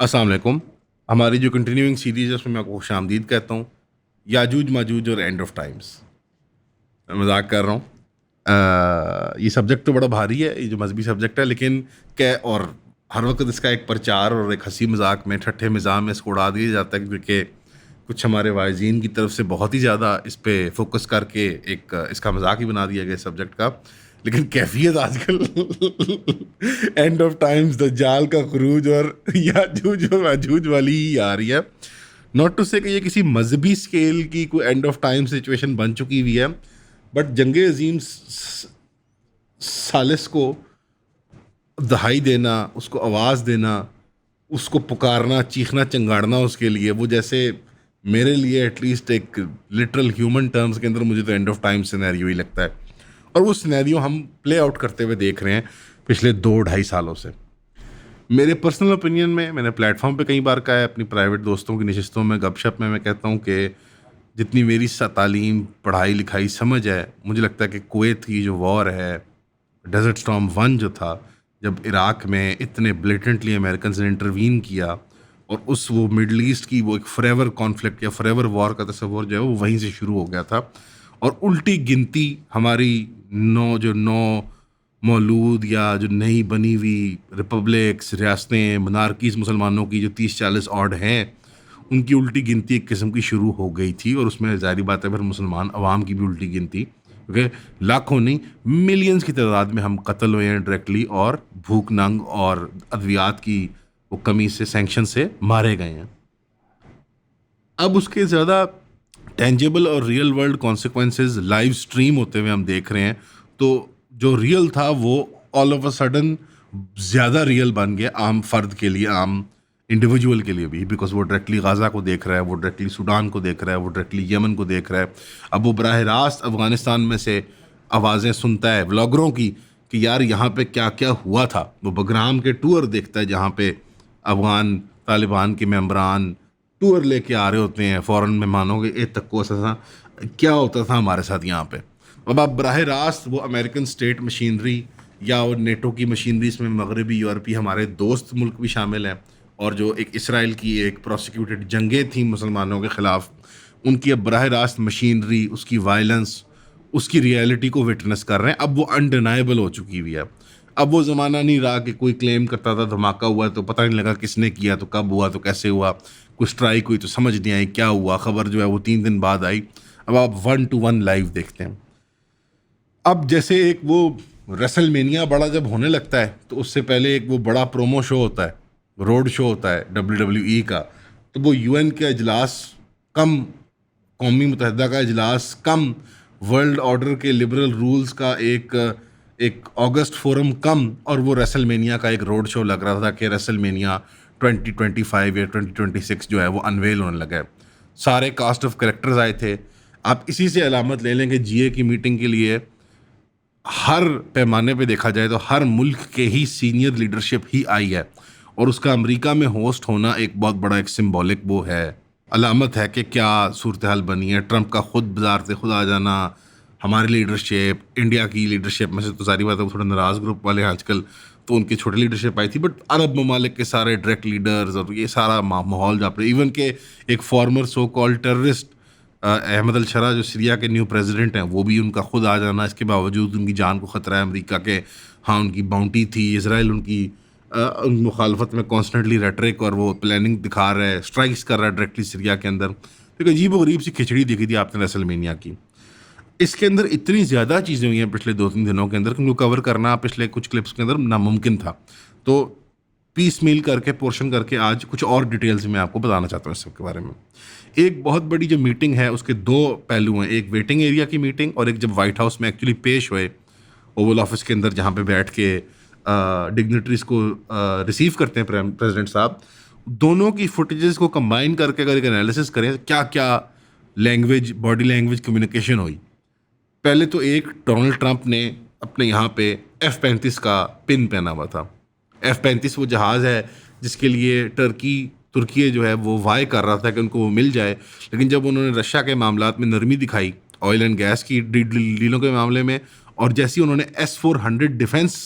अस्सलाम वालेकुम। हमारी जो कंटिन्यूइंग सीरीज़ है उसमें मैं आपको खुशामदीद कहता हूँ। याजूज माजूज और एंड ऑफ टाइम्स। मैं मजाक कर रहा हूँ। ये सब्जेक्ट तो बड़ा भारी है, ये जो मजहबी सब्जेक्ट है, लेकिन क्या और हर वक्त इसका एक प्रचार और एक हंसी मजाक में ठट्ठे मिजाज में इसको उड़ा दिया जाता है, क्योंकि कुछ हमारे वाइजीन की तरफ से बहुत ही ज़्यादा इस पे फोकस करके एक इसका मजाक ही बना दिया गया सब्जेक्ट का। लेकिन कैफियत आजकल एंड ऑफ टाइम्स, दज्जाल का खरूज और याजूज और माजूज वाली ही आ रही है। नॉट टू से कि ये किसी मजहबी स्केल की कोई एंड ऑफ टाइम सिचुएशन बन चुकी हुई है, बट जंग अजीम सालिस को दहाई देना, उसको आवाज़ देना, उसको पुकारना, चीखना चंगाड़ना उसके लिए, वो जैसे मेरे लिए एटलीस्ट एक लिटरल ह्यूमन टर्म्स के अंदर मुझे तो एंड ऑफ टाइम सिनेरियो ही लगता है। और वो सिनेरियो हम प्ले आउट करते हुए देख रहे हैं पिछले 2-2.5 सालों से। मेरे पर्सनल ओपिनियन में, मैंने प्लेटफॉर्म पे कई बार कहा है, अपनी प्राइवेट दोस्तों की नशिस्तों में, गपशप में मैं कहता हूँ कि जितनी मेरी तालीम, पढ़ाई लिखाई, समझ है, मुझे लगता है कि कुवैत की जो वॉर है, डेजर्ट स्टॉर्म 1 जो था, जब इराक में इतने ब्लेटेंटली अमेरिकन ने इंटरवीन किया और उस वो मिडल ईस्ट की वो एक फॉरएवर कॉन्फ्लिक्ट या फॉरएवर वॉर का तस्वर जो है वो वहीं से शुरू हो गया था। और उल्टी गिनती हमारी नौ मौलूद या जो नई बनी हुई रिपब्लिक्स, रियासतें, मनारकीज़ मुसलमानों की जो 30-40 ऑड हैं, उनकी उल्टी गिनती एक किस्म की शुरू हो गई थी। और उसमें ज़ाहिर बात है फिर मुसलमान अवाम की भी उल्टी गिनती, क्योंकि लाखों नहीं मिलियंस की तादाद में हम कत्ल हुए हैं डायरेक्टली, और भूख नंग और अद्वियात की वो कमी से, सैंक्शन से मारे गए हैं। अब उसके ज़्यादा टेंजेबल और real world consequences live stream होते हुए हम देख रहे हैं। तो जो रियल था वो ऑल ऑफ अ सडन ज़्यादा रियल बन गया आम फर्द के लिए, आम इंडिविजुअल के लिए भी, बिकॉज वो डायरेक्टली गाज़ा को देख रहा है, वो डायरेक्टली सूडान को देख रहा है, वो डायरेक्टली यमन को देख रहा है। अब वो बराह रास्त अफ़गानिस्तान में से आवाज़ें सुनता है व्लॉगरों की कि यार यहाँ पे क्या क्या हुआ था। वो बगराम के टूर देखता है जहाँ पे अफ़गान तालिबान के मेम्बरान टूर लेके आ रहे होते हैं फ़ॉरेन मेहमानों के, ए तक को ऐसा क्या होता था हमारे साथ यहाँ पे। अब आप बराह रास्त वो अमेरिकन स्टेट मशीनरी या वो नेटो की मशीनरी, इसमें मगरबी यूरोपी हमारे दोस्त मुल्क भी शामिल हैं, और जो एक इसराइल की एक प्रोसिक्यूटेड जंगें थी मुसलमानों के ख़िलाफ़, उनकी अब बराह रास्त मशीनरी, उसकी वायलेंस, उसकी रियलिटी को विटनेस कर रहे हैं। अब वो अनडिनाइबल हो चुकी हुई है। अब वो ज़माना नहीं रहा कि कोई क्लेम करता था धमाका हुआ तो पता नहीं लगा किसने किया, तो कब हुआ, तो कैसे हुआ, कोई स्ट्राइक हुई तो समझ नहीं आई क्या हुआ, खबर जो है वो 3 दिन बाद आई। अब आप 1-to-1 लाइव देखते हैं। अब जैसे एक वो रेसलमेनिया बड़ा जब होने लगता है तो उससे पहले एक वो बड़ा प्रोमो शो होता है, रोड शो होता है WWE का। तो वो यूएन का इजलास कम, कौमी मुतहदा का इजलास कम, वर्ल्ड ऑर्डर के लिबरल रूल्स का एक एक अगस्त फोरम कम, और वो रेसलमेनिया का एक रोड शो लग रहा था कि रेसलमेनिया 2025 या 2026 जो है वो अनवेल होने लगा है। सारे कास्ट ऑफ करेक्टर्स आए थे। आप इसी से अलामत ले लेंगे जीए की मीटिंग के लिए हर पैमाने पे देखा जाए तो हर मुल्क के ही सीनियर लीडरशिप ही आई है, और उसका अमेरिका में होस्ट होना एक बहुत बड़ा एक सिंबॉलिक वो है, अलामत है कि क्या सूरत हाल बनी है। ट्रंप का खुद बाजार से खुद आ जाना, हमारी लीडरशिप, इंडिया की लीडरशिप में से तो सारी बात है थोड़ा नाराज़ ग्रुप वाले हैं आजकल, तो उनकी छोटी लीडरशिप आई थी, बट अरब ममालिक के सारे डायरेक्ट लीडर्स और ये सारा माहौल जहाँ पर इवन के एक former so called terrorist Ahmed al Sharaa जो सीरिया के न्यू प्रेसिडेंट हैं, वो भी उनका खुद आ जाना, इसके बावजूद उनकी जान को ख़तरा है अमेरिका के। हाँ, उनकी बाउंटी थी, इसराइल उनकी मुखालफत में कॉन्स्टेंटली रेटरिक और वो प्लानिंग दिखा रहा है, स्ट्राइक्स कर रहा है डायरेक्टली सीरिया के अंदर। तो एक अजीब व गरीब सी खिचड़ी देखी थी आपने रेसलमेनिया की। इसके अंदर इतनी ज़्यादा चीज़ें हुई हैं पिछले 2-3 दिनों के अंदर कि उनको कवर करना पिछले कुछ क्लिप्स के अंदर नामुमकिन था। तो पीस मील करके, पोर्शन करके आज कुछ और डिटेल्स मैं आपको बताना चाहता हूँ इस सब के बारे में। एक बहुत बड़ी जो मीटिंग है उसके 2 पहलू हैं, एक वेटिंग एरिया की मीटिंग और एक जब वाइट हाउस में एक्चुअली पेश हुए ओवल ऑफिस के अंदर जहाँ पे बैठ के डिग्निटरीज को रिसीव करते हैं प्रेसिडेंट साहब। दोनों की फुटेजेस को कंबाइन करके अगर एक एनालिसिस करें क्या क्या लैंग्वेज, बॉडी लैंग्वेज, कम्युनिकेशन हुई। पहले तो एक डोनाल्ड ट्रंप ने अपने यहाँ पे F-35 का पिन पहना हुआ था। F-35 वो जहाज़ है जिसके लिए तुर्की जो है वो वाय कर रहा था कि उनको वो मिल जाए, लेकिन जब उन्होंने रशिया के मामलात में नरमी दिखाई, ऑयल एंड गैस की डीलों के मामले में, और जैसे ही उन्होंने S-400 डिफेंस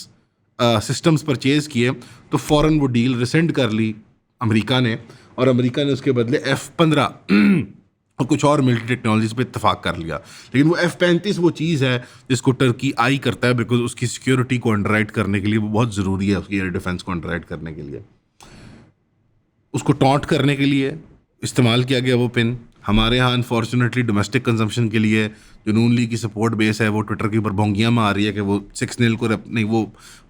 सिस्टम्स परचेज़ किए तो फ़ौरन वो डील रिसेंड कर ली अमेरिका ने, और अमेरिका ने उसके बदले F-15 और कुछ और मिलिट्री टेक्नोलॉजीज पे इत्तेफाक कर लिया। लेकिन वो F-35 वो चीज़ है जिसको टर्की आई करता है, बिकॉज उसकी सिक्योरिटी को अंडरराइट करने के लिए वो बहुत ज़रूरी है, उसकी एयर डिफेंस को अंडरराइट करने के लिए। उसको टॉन्ट करने के लिए इस्तेमाल किया गया वो पिन। हमारे यहाँ अनफॉर्चुनेटली डोमेस्टिक कंजम्पशन के लिए जो नून लीग की सपोर्ट बेस है वो ट्विटर के ऊपर भोंगियाँ मार रही है कि वो 6-0 को नहीं, वो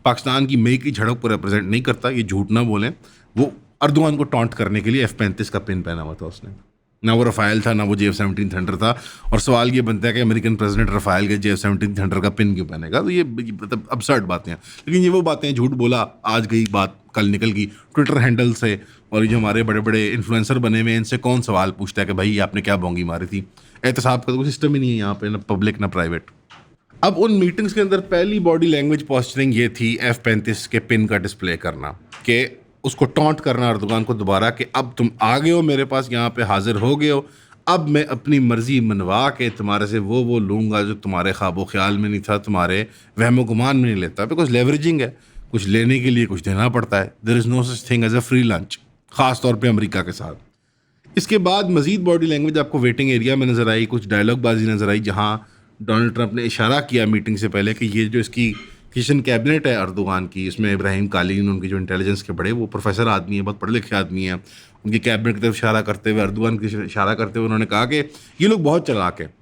पाकिस्तान की मई की झड़प को रिप्रेजेंट नहीं करता। ये झूठ ना बोलें, वो अर्दवान को टॉन्ट करने के लिए F-35 का पिन पहना हुआ था उसने। ना वो रफ़ाइल था, ना वो JF-17 थंडर था। और सवाल ये बनता है कि अमेरिकन प्रेसिडेंट रफ़ाइल के JF-17 थंडर का पिन क्यों पहनेगा? तो ये मतलब absurd बातें हैं। लेकिन ये वो बातें हैं, झूठ बोला आज गई बात कल निकल गई। ट्विटर हैंडल से और ये जो हमारे बड़े बड़े इन्फ्लुएंसर बने हुए हैं, इनसे कौन सवाल पूछता है कि भाई आपने क्या बोंगी मारी थी? एहतसाब का तो कोई सिस्टम ही नहीं है यहाँ पे, ना पब्लिक ना प्राइवेट। अब उन मीटिंग्स के अंदर पहली बॉडी लैंग्वेज पोस्चरिंग ये थी F-35 के पिन का डिस्प्ले करना, कि उसको टॉन्ट करना अर्दोगान को दोबारा कि अब तुम आ गए हो मेरे पास, यहाँ पे हाजिर हो गए हो, अब मैं अपनी मर्जी मनवा के तुम्हारे से वो लूँगा जो तुम्हारे ख्वाबो ख्याल में नहीं था, तुम्हारे वहमो गुमान में नहीं लेता। बिकॉज लेवरेजिंग है, कुछ लेने के लिए कुछ देना पड़ता है। There is no such thing as a free lunch, ख़ास तौर पे अमेरिका के साथ। इसके बाद मजीद बॉडी लैंग्वेज आपको वेटिंग एरिया में नज़र आई, कुछ डायलॉग बाजी नज़र आई, जहाँ डोनाल्ड ट्रंप ने इशारा किया मीटिंग से पहले कि ये जो इसकी किचन कैबिनेट है अर्दोगान की, इसमें इब्राहिम कालीन, उनकी जो इंटेलिजेंस के बड़े वो प्रोफेसर आदमी है, बहुत पढ़े लिखे आदमी हैं, उनकी कैबिनेट की तरफ इशारा करते हुए, अर्दोगान की इशारा करते हुए उन्होंने कहा कि ये लोग बहुत चालाक हैं,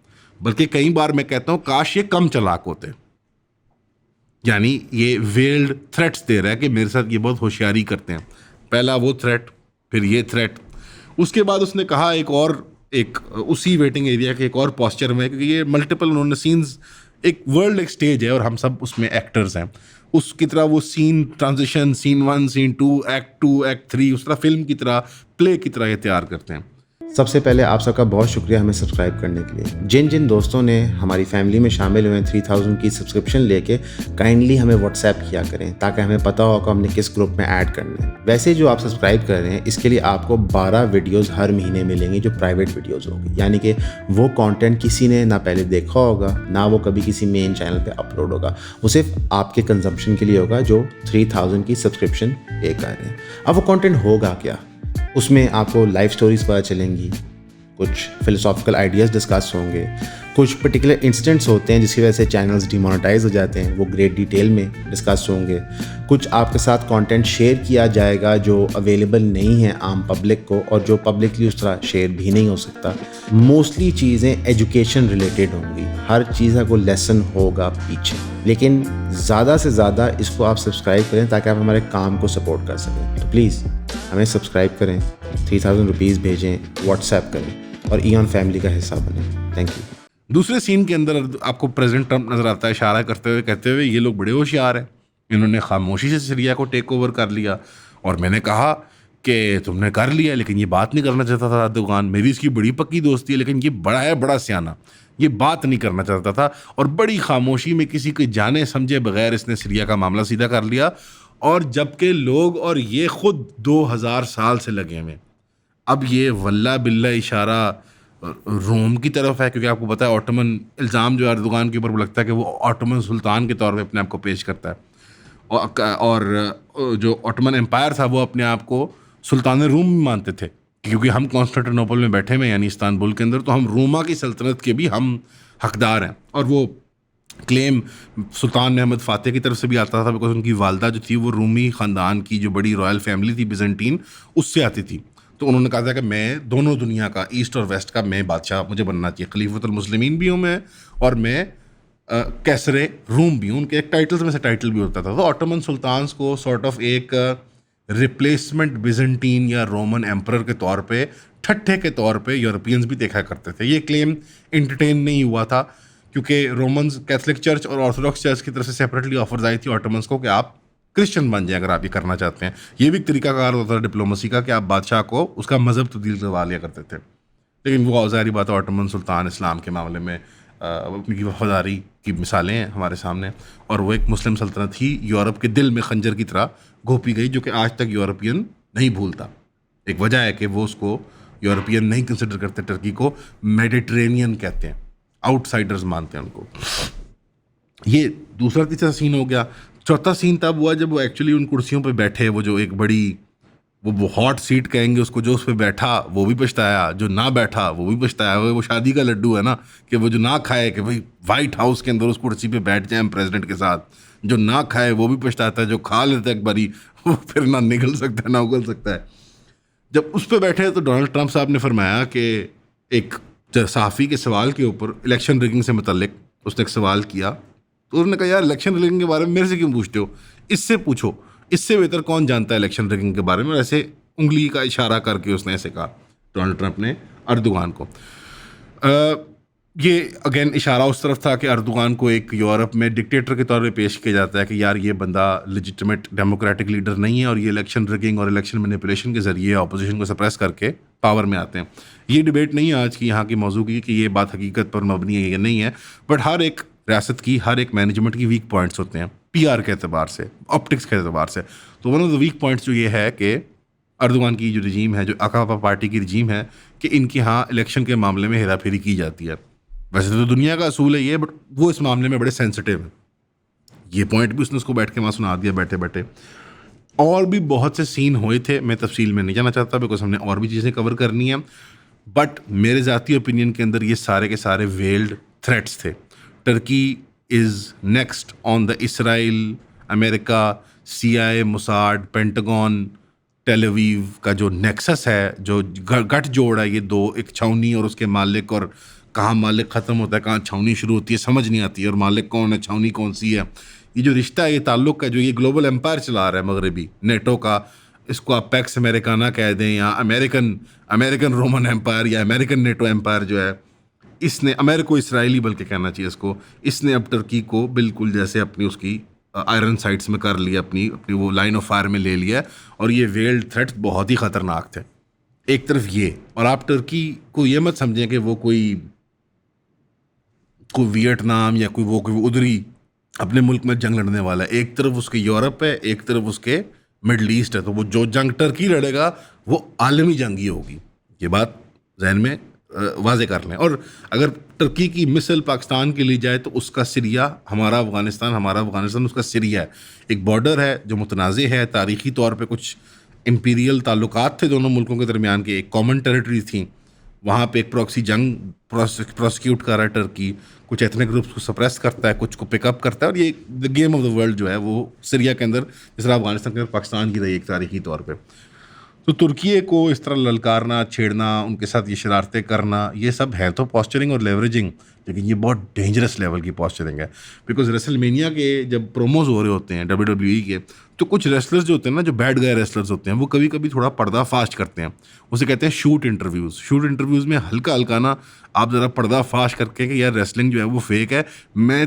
बल्कि कई बार मैं कहता हूँ काश ये कम चालाक होते। यानी ये वेल्ड थ्रेट्स दे रहा है कि मेरे साथ ये बहुत होशियारी करते हैं। पहला वो थ्रेट, फिर ये थ्रेट। उसके बाद उसने कहा एक उसी वेटिंग एरिया के एक और पोस्चर में, क्योंकि ये मल्टीपल उन्होंने सीन्स, एक वर्ल्ड एक स्टेज है और हम सब उसमें एक्टर्स हैं, उसकी तरह वो scene transition, scene 1, scene 2, act 3, उस तरह फिल्म की तरह, प्ले की तरह ये तैयार करते हैं। सबसे पहले आप सबका बहुत शुक्रिया हमें सब्सक्राइब करने के लिए। जिन जिन दोस्तों ने हमारी फैमिली में शामिल हुए 3000 की सब्सक्रिप्शन लेके, काइंडली हमें व्हाट्सएप किया करें ताकि हमें पता हो कि हमने किस ग्रुप में ऐड करना है। वैसे जो आप सब्सक्राइब कर रहे हैं, इसके लिए आपको 12 वीडियोज़ हर महीने मिलेंगी जो प्राइवेट वीडियोज़ होगी, यानी कि वो कॉन्टेंट किसी ने ना पहले देखा होगा, ना वो कभी किसी मेन चैनल पर अपलोड होगा। वो सिर्फ आपके कंजम्पशन के लिए होगा जो 3000 की सब्सक्रिप्शन पे कर रहे हैं। अब वो कॉन्टेंट होगा क्या? उसमें आपको लाइफ स्टोरीज पता चलेंगी, कुछ फिलोसॉफिकल आइडियाज़ डिस्कस होंगे, कुछ पर्टिकुलर इंसिडेंट्स होते हैं जिसकी वजह से चैनल्स डिमोनेटाइज हो जाते हैं, वो ग्रेट डिटेल में डिस्कस होंगे। कुछ आपके साथ कंटेंट शेयर किया जाएगा जो अवेलेबल नहीं है आम पब्लिक को, और जो पब्लिकली उस तरह शेयर भी नहीं हो सकता। मोस्टली चीज़ें एजुकेशन रिलेटेड होंगी, हर चीज़ का कोई लेसन होगा पीछे। लेकिन ज़्यादा से ज़्यादा इसको आप सब्सक्राइब करें ताकि आप हमारे काम को सपोर्ट कर सकें। तो प्लीज़ हमें सब्सक्राइब करें, 3000 रुपीज़ भेजें, व्हाट्सएप करें और ईऑन फैमिली का हिस्सा बनें। Thank you. दूसरे सीन के अंदर आपको प्रेसिडेंट ट्रंप नजर आता है इशारा करते हुए, कहते हुए ये लोग बड़े होशियार हैं, इन्होंने खामोशी से सीरिया को टेक ओवर कर लिया। और मैंने कहा कि तुमने कर लिया, लेकिन ये बात नहीं करना चाहता था अर्दोगान। मेरी इसकी बड़ी पक्की दोस्ती है, लेकिन ये बड़ा है, बड़ा सियाना, ये बात नहीं करना चाहता था। और बड़ी खामोशी में किसी के जाने समझे बगैर इसने सीरिया का मामला सीधा कर लिया। और जबकि लोग और ये खुद 2000 साल से लगे हुए, अब ये वल्ला बिल्ला इशारा रोम की तरफ है, क्योंकि आपको पता है ऑटोमन इल्ज़ाम जो अर्दोगान के ऊपर वो लगता है कि वो ऑटोमन सुल्तान के तौर पे अपने आप को पेश करता है। और जो ऑटोमन एम्पायर था वो अपने आप को सुल्तान रूम मानते थे, क्योंकि हम कॉन्स्टेंटिनोपल में बैठे हुए यानी इस्तांबुल के अंदर, तो हम रोमा की सल्तनत के भी हम हकदार हैं। और वो क्लेम सुल्तान अहमद फ़ातेह की तरफ से भी आता था, बिकॉज उनकी वालदा जो थी वो रूमी ख़ानदान की जो बड़ी रॉयल फैमिली थी बिजेंटीन, उससे आती थी। तो उन्होंने कहा था कि मैं दोनों दुनिया का, ईस्ट और वेस्ट का मैं बादशाह, मुझे बनना चाहिए, खलीफतुल मुस्लिमीन भी हूँ मैं, और मैं कैसरे रूम भी हूँ। उनके एक टाइटल्स में से टाइटल भी होता था। तो ऑटोमन सुल्तान्स को सॉर्ट ऑफ एक रिप्लेसमेंट बिजेंटीन या रोमन एम्परर के तौर पे, ठट्ठे के तौर पे यूरोपियंस भी देखा करते थे। ये क्लेम इंटरटेन नहीं हुआ था, क्योंकि रोमन्स, कैथलिक चर्च और ऑर्थोडॉक्स चर्च की तरफ से सेपरेटली ऑफर्स आई थी ऑटोमन्स को कि आप क्रिश्चियन बन जाए अगर आप ये करना चाहते हैं। ये भी एक तरीकाकार होता था डिप्लोमेसी का कि आप बादशाह को उसका मज़हब तब्दील करवा लिया करते थे। लेकिन वो ज़ाहिर बात है, ऑटोमन सुल्तान इस्लाम के मामले में अपनी वफादारी की मिसालें हैं हमारे सामने, और वो एक मुस्लिम सल्तनत ही यूरोप के दिल में खंजर की तरह घोपी गई, जो कि आज तक यूरोपियन नहीं भूलता। एक वजह है कि वो उसको यूरोपियन नहीं कंसिडर करते, टर्की को मेडिटेरेनियन कहते हैं, आउटसाइडर्स मानते हैं उनको। ये दूसरा तीसरा सीन हो गया। चौथा सीन तब हुआ जब वो एक्चुअली उन कुर्सियों पे बैठे, वो जो एक बड़ी वो हॉट सीट कहेंगे उसको, जो उस पर बैठा वो भी पछताया, जो ना बैठा वो भी पछताया। वो शादी का लड्डू है ना, कि वो जो ना खाए कि भाई वाइट हाउस के अंदर उस कुर्सी पे बैठ जाए प्रेसिडेंट के साथ, जो ना खाए वो भी पछताता है, जो खा लेता है एक बारी वो फिर ना निकल सकता है ना उगल सकता है। जब उस पर बैठे तो डोनाल्ड ट्रंप साहब ने फरमाया कि एक सहाफ़ी के सवाल के ऊपर इलेक्शन रिगिंग से मुतल्लिक उसने एक सवाल किया, तो उन्होंने कहा यार इलेक्शन रिगिंग के बारे में मेरे से क्यों पूछते हो, इससे पूछो, इससे बेहतर कौन जानता है इलेक्शन रिगिंग के बारे में। और ऐसे उंगली का इशारा करके उसने ऐसे कहा डोनाल्ड ट्रंप ने अर्दोगान को। ये अगेन इशारा उस तरफ था कि अर्दोगान को एक यूरोप में डिक्टेटर के तौर पे पेश किया जाता है कि यार ये बंदा लेजिटिमेट डेमोक्रेटिक लीडर नहीं है और ये इलेक्शन रिगिंग और इलेक्शन मैनिपुलेशन के ज़रिए अपोजिशन को सप्रेस करके पावर में आते हैं। ये डिबेट नहीं है आज की यहाँ की मौजू की कि ये बात हकीकत पर मबनी है या नहीं है, बट हर एक रियासत की हर एक मैनेजमेंट की वीक पॉइंट्स होते हैं PR के अतबार से, ऑप्टिक्स के अतबार से। तो one of the weak points जो ये है कि अर्दोगान की जो रजीम है, जो अकापा पार्टी की रजीम है, कि इनके यहाँ इलेक्शन के मामले में हेरा फेरी की जाती है। वैसे तो दुनिया का असूल है ये, बट वो इस मामले में बड़े सेंसिटिव है। ये पॉइंट भी उसने उसको बैठ के वहाँ सुना दिया बैठे बैठे। और भी बहुत से सीन हुए थे, मैं तफसील में नहीं जाना चाहता बिकॉज हमने और भी चीज़ें कवर करनी है, बट मेरे ज़ाती ओपिनियन के अंदर ये सारे के सारे वेल्ड थ्रेट्स थे। Turkey is next on the Israel, America, CIA, Mossad, Pentagon, Tel Aviv का जो नेक्सस है, जो गठ जोड़ है ये दो, एक छावनी और उसके मालिक, और कहाँ मालिक ख़त्म होता है कहाँ छावनी शुरू होती है समझ नहीं आती है, और मालिक कौन है छावनी कौन सी है। ये जो रिश्ता है, ये ताल्लुक़ है, जो ये ग्लोबल एम्पायर चला रहा है मगरबी नेटो का, इसको आप पैक्स अमेरिकाना कह दें या अमेरिकन रोमन एम्पायर या अमेरिकन नेटो एम्पायर जो है, इसने अमेरिको इसराइली बल्कि कहना चाहिए इसको, इसने अब टर्की को बिल्कुल जैसे अपनी उसकी आयरन साइट्स में कर लिया, अपनी अपनी वो लाइन ऑफ फायर में ले लिया। और ये वेल्ड थ्रेट्स बहुत ही ख़तरनाक थे। एक तरफ ये, और आप टर्की को ये मत समझें कि वो कोई वियतनाम या कोई उधरी अपने मुल्क में जंग लड़ने वाला है। एक तरफ उसके यूरोप है, एक तरफ उसके मिडल ईस्ट है। तो वो जो जंग टर्की लड़ेगा वो आलमी जंग ही होगी। ये बात जहन में वाजे कर लें। और अगर टर्की की मिसल पाकिस्तान के ली जाए तो उसका सिरिया हमारा अफगानिस्तान उसका सिरिया है। एक बॉर्डर है जो मुतनाज़ है, तारीख़ी तौर पे कुछ इंपीरियल ताल्लुकात थे दोनों मुल्कों के दरमियान के, एक कॉमन टेरिटरी थी। वहाँ पे एक प्रॉक्सी जंग प्रोसिक्यूट कर रहा है टर्की, कुछ एथनिक ग्रुप्स को सप्रेस करता है, कुछ को पिकअप करता है। और ये the game of the world जो है वो सीरिया के अंदर, जिस तरह अफगानिस्तान के अंदर पाकिस्तान की रही एक तारीख़ी तौर पे। तो तुर्की को इस तरह ललकारना, छेड़ना, उनके साथ ये शरारतें करना, ये सब है तो पॉस्चरिंग और लेवरेजिंग, लेकिन ये बहुत डेंजरस लेवल की पॉस्चरिंग है। बिकॉज रेसलमेनिया के जब प्रोमोज हो रहे होते हैं WWE के, तो कुछ रेसलर्स जो होते हैं ना, जो बैड गाय रेसलर्स होते हैं, वो कभी कभी थोड़ा पर्दा फाश करते हैं। उसे कहते हैं शूट इंटरव्यूज़ में हल्का हल्का ना आप ज़रा पर्दा फाश करके कि यार रेसलिंग जो है वो फेक है, मैं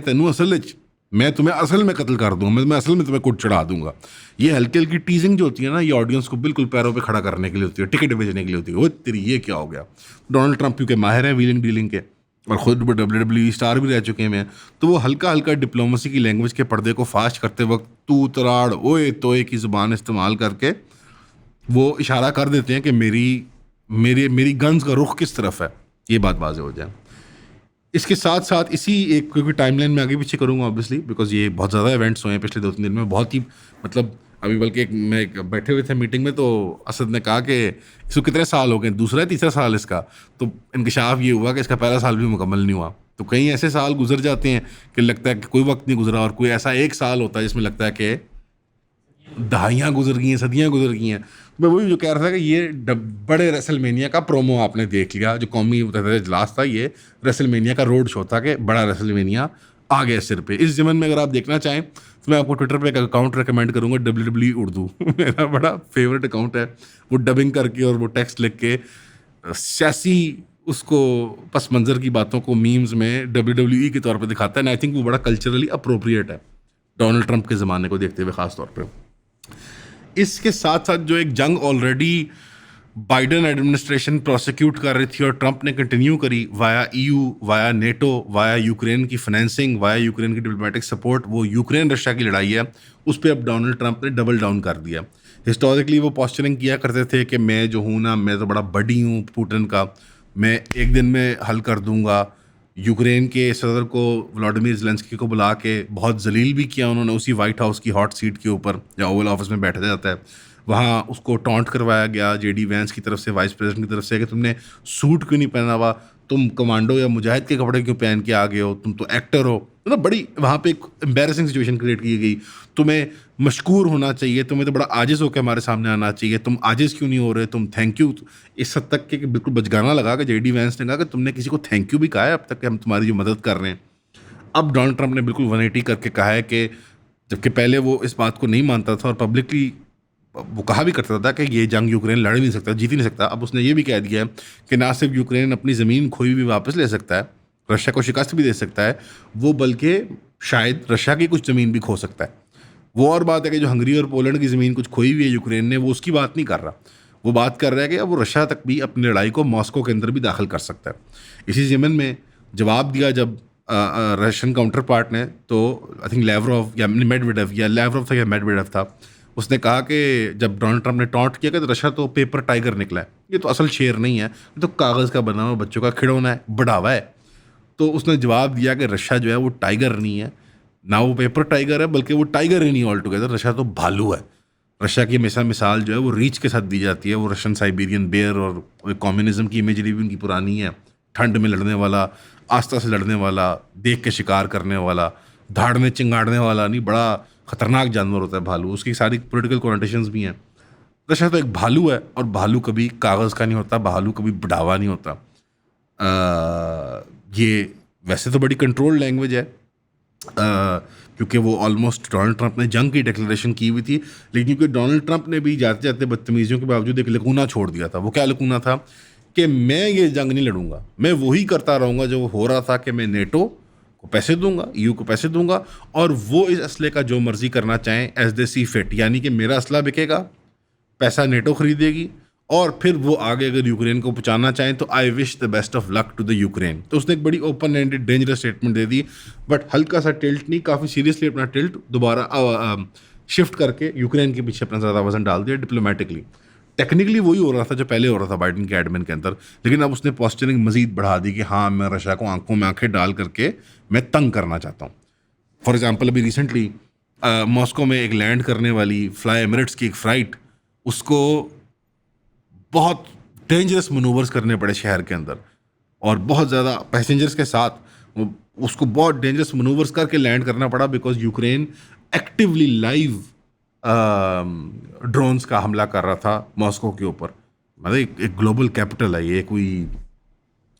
तुम्हें असल में कत्ल कर दूंगा, मैं असल में तुम्हें कुट चढ़ा दूंगा। ये हल्की हल्की टीजिंग जो होती है ना, ये ऑडियंस को बिल्कुल पैरों पे खड़ा करने के लिए होती है, टिकट बेचने के लिए होती है। वो तेरी ये क्या हो गया। डोनाल्ड ट्रंप क्योंकि माहिर हैं व्हीलिंग डीलिंग के और ख़ुद WWE स्टार भी रह चुके हैं, तो वो हल्का हल्का डिप्लोमेसी की लैंग्वेज के पर्दे को फास्ट करते वक्त तू तराड़ ओए तोए की ज़ुबान इस्तेमाल करके वो इशारा कर देते हैं कि मेरी गन्स का रुख किस तरफ है, ये बात वाज़ेह हो जाए। इसके साथ साथ इसी एक, क्योंकि टाइमलाइन में आगे पीछे करूँगा ऑब्वियसली, बिकॉज ये बहुत ज़्यादा इवेंट्स हुए हैं पिछले 2-3 दिन में, बहुत ही मतलब अभी बल्कि मैं बैठे हुए थे मीटिंग में, तो असद ने कहा कि इसको कितने साल हो गए, दूसरा है तीसरा साल इसका, तो इंकशाफ ये हुआ कि इसका पहला साल भी मुकम्मल नहीं हुआ। तो कई ऐसे साल गुजर जाते हैं कि लगता है कि कोई वक्त नहीं गुजरा, और कोई ऐसा एक साल होता है जिसमें लगता है कि दहाइयाँ गुजर गई हैं, सदियाँ गुजर गई हैं। मैं वही जो कह रहा था कि ये बड़े रेसलमेनिया का प्रोमो आपने देख लिया, जो कौमी इजलास था, ये रेसलमेनिया का रोड शो था कि बड़ा रेसलमेनिया आ गया सिर पे। इस ज़मन में अगर आप देखना चाहें तो मैं आपको ट्विटर पे एक अकाउंट रेकमेंड करूँगा, WWE उर्दू मेरा बड़ा फेवरेट अकाउंट है। वो डबिंग करके और वो टेक्स्ट लिख के सियासी उसको पस मंज़र की बातों को मीम्स में WWE के तौर पर दिखाता है। एंड आई थिंक वो बड़ा कल्चरली अप्रोप्रिएट है डोनाल्ड ट्रंप के ज़माने को देखते हुए ख़ास तौर पर। इसके साथ साथ जो एक जंग ऑलरेडी बाइडन एडमिनिस्ट्रेशन प्रोसिक्यूट कर रही थी और ट्रंप ने कंटिन्यू करी via EU, via NATO, via Ukraine की फाइनेंसिंग, वाया यूक्रेन की डिप्लोमेटिक सपोर्ट, वो यूक्रेन रशिया की लड़ाई है, उस पर अब डोनाल्ड ट्रंप ने डबल डाउन कर दिया। हिस्टोरिकली वो पोस्चरिंग किया करते थे कि मैं जो हूँ ना, मैं तो बड़ा बड़ी हूँ पुतिन का, मैं एक दिन में हल कर दूंगा। यूक्रेन के सदर को व्लादिमीर ज़ेलेंस्की को बुला के बहुत जलील भी किया उन्होंने उसी वाइट हाउस की हॉट सीट के ऊपर, जहाँ ओवल ऑफिस में बैठा जाता है। वहाँ उसको टॉन्ट करवाया गया जेडी वैंस की तरफ से, वाइस प्रेसिडेंट की तरफ से, कि तुमने सूट क्यों नहीं पहना हुआ, तुम कमांडो या मुजाहिद के कपड़े क्यों पहन के आ गए हो, तुम तो एक्टर हो। मतलब बड़ी वहाँ पे एक एम्बेरसिंग सिचुएशन क्रिएट की गई। तुम्हें मशकूर होना चाहिए, तुम्हें तो बड़ा आजिज़ होकर हमारे सामने आना चाहिए, तुम आजिज़ क्यों नहीं हो रहे, तुम थैंक यू। इस हद तक के कि बिल्कुल बचगाना लगा कि जेडी वैंस ने कहा कि तुमने किसी को थैंक यू भी कहा है अब तक कि हम तुम्हारी जो मदद कर रहे हैं। अब डोनाल्ड ट्रंप ने बिल्कुल 180 करके कहा है कि जबकि पहले वो इस बात को नहीं मानता था और पब्लिकली वो कहा भी करता था कि ये जंग यूक्रेन लड़ ही नहीं सकता, जीत ही नहीं सकता। अब उसने ये भी कह दिया है कि ना सिर्फ यूक्रेन अपनी ज़मीन खोई भी वापस ले सकता है, रशिया को शिकस्त भी दे सकता है, वो बल्कि शायद रशिया की कुछ ज़मीन भी खो सकता है। वो और बात है कि जो हंगरी और पोलैंड की ज़मीन कुछ खोई हुई है यूक्रेन ने, वो उसकी बात नहीं कर रहा। वो बात कर रहा है कि अब वो रशिया तक भी अपनी लड़ाई को मॉस्को के अंदर भी दाखिल कर सकता है। इसी ज़मन में जवाब दिया जब रशियन काउंटर पार्ट ने, तो आई थिंक लेवरोव या मेडवेडेव, या लेवरोव था या मेडवेडेव था, उसने कहा कि जब डोनाल्ड ट्रंप ने टॉन्ट किया कि तो रशिया तो पेपर टाइगर निकला है, ये तो असल शेर नहीं है, ये तो कागज़ का बना हुआ बच्चों का खिलौना है, बढ़ावा है। तो उसने जवाब दिया कि रशिया जो है वो टाइगर नहीं है, ना वो पेपर टाइगर है, बल्कि वो टाइगर ही नहीं ऑल टुगेदर, रशिया तो भालू है। रशिया की हमेशा मिसाल जो है वो रीच के साथ दी जाती है, वो रशियन साइबेरियन बेयर और कम्युनिज्म की इमेजरी भी उनकी पुरानी है। ठंड में लड़ने वाला, आस्था से लड़ने वाला, देख के शिकार करने वाला, धाड़ने चिंगाड़ने वाला नहीं, बड़ा खतरनाक जानवर होता है भालू। उसकी सारी पॉलिटिकल कॉन्टेशंस भी हैं। रशिया तो एक भालू है, और भालू कभी कागज़ का नहीं होता, भालू कभी बढ़ावा नहीं होता। ये वैसे तो बड़ी कंट्रोल्ड लैंग्वेज है, क्योंकि वो ऑलमोस्ट डोनाल्ड ट्रंप ने जंग की डिक्लेरेशन की हुई थी, लेकिन क्योंकि डोनाल्ड ट्रंप ने भी जाते जाते बदतमीजियों के बावजूद एक लकूना छोड़ दिया था। वो क्या लकूना था कि मैं ये जंग नहीं लड़ूंगा, मैं वही करता रहूँगा जो हो रहा था, कि मैं नेटो को पैसे दूंगा, ईयू को पैसे दूंगा, और वो इस असले का जो मर्जी करना चाहें एज दे सी फिट। यानी कि मेरा असला बिकेगा, पैसा नेटो खरीदेगी, और फिर वो आगे अगर यूक्रेन को पहुंचाना चाहें तो I wish the best of luck to the Ukraine. तो उसने एक बड़ी ओपन एंडेड डेंजरस स्टेटमेंट दे दी, बट हल्का सा टिल्ट नहीं, काफ़ी सीरियसली अपना टिल्ट दोबारा शिफ्ट करके यूक्रेन के पीछे अपना ज़्यादा वजन डाल दिया डिप्लोमेटिकली। टेक्निकली वही हो रहा था जो पहले हो रहा था बाइडन के एडमिन के अंदर, लेकिन अब उसने पोस्चरिंग मजीद बढ़ा दी कि हाँ, मैं रशिया को आंखों में आंखें डाल करके मैं तंग करना चाहता हूँ। फॉर एग्जाम्पल अभी रिसेंटली मॉस्को में एक लैंड करने वाली फ्लाई एमिरेट्स की एक फ़्लाइट, उसको बहुत डेंजरस मनूवर्स करने पड़े शहर के अंदर, और बहुत ज़्यादा पैसेंजर्स के साथ उसको बहुत डेंजरस मनूवर्स करके लैंड करना पड़ा, because Ukraine actively live drones का हमला कर रहा था मॉस्को के ऊपर। मतलब एक ग्लोबल कैपिटल है ये, कोई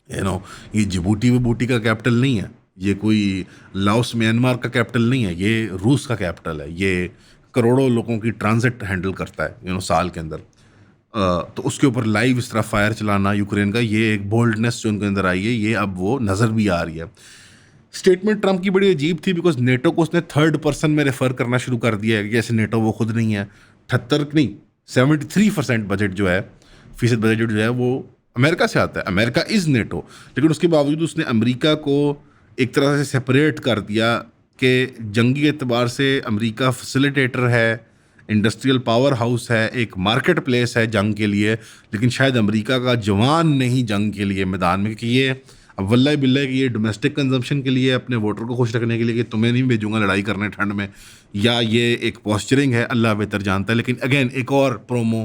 ये जिबूटी वबूटी का कैपिटल नहीं है, ये कोई लाओस म्यांमार का कैपिटल नहीं है, ये रूस का कैपिटल है। ये करोड़ों लोगों की ट्रांजिट हैंडल करता है साल के अंदर। तो उसके ऊपर लाइव इस तरह फायर चलाना यूक्रेन का, ये एक बोल्डनेस जो उनके अंदर आई है, ये अब वो नज़र भी आ रही है। स्टेटमेंट ट्रंप की बड़ी अजीब थी, बिकॉज नेटो को उसने थर्ड पर्सन में रेफर करना शुरू कर दिया है, जैसे नेटो वो खुद नहीं है। 78 नहीं 73% बजट जो है, फीसद बजट जो है वो अमेरिका से आता है। अमेरिका इज़ नेटो, लेकिन उसके बावजूद उसने अमेरिका को एक तरह से सेपरेट कर दिया कि जंगी एतबार से अमेरिका फैसिलिटेटर है, इंडस्ट्रियल पावर हाउस है, एक मार्केट प्लेस है जंग के लिए, लेकिन शायद अमेरिका का जवान नहीं जंग के लिए मैदान में, क्योंकि ये अब वल्लाह बिल्लाह कि ये डोमेस्टिक कंजम्पशन के लिए, अपने वोटर को खुश रखने के लिए, कि तुम्हें नहीं भेजूंगा लड़ाई करने ठंड में, या ये एक पॉस्चरिंग है, अल्लाह बेहतर जानता है। लेकिन अगेन एक और प्रोमो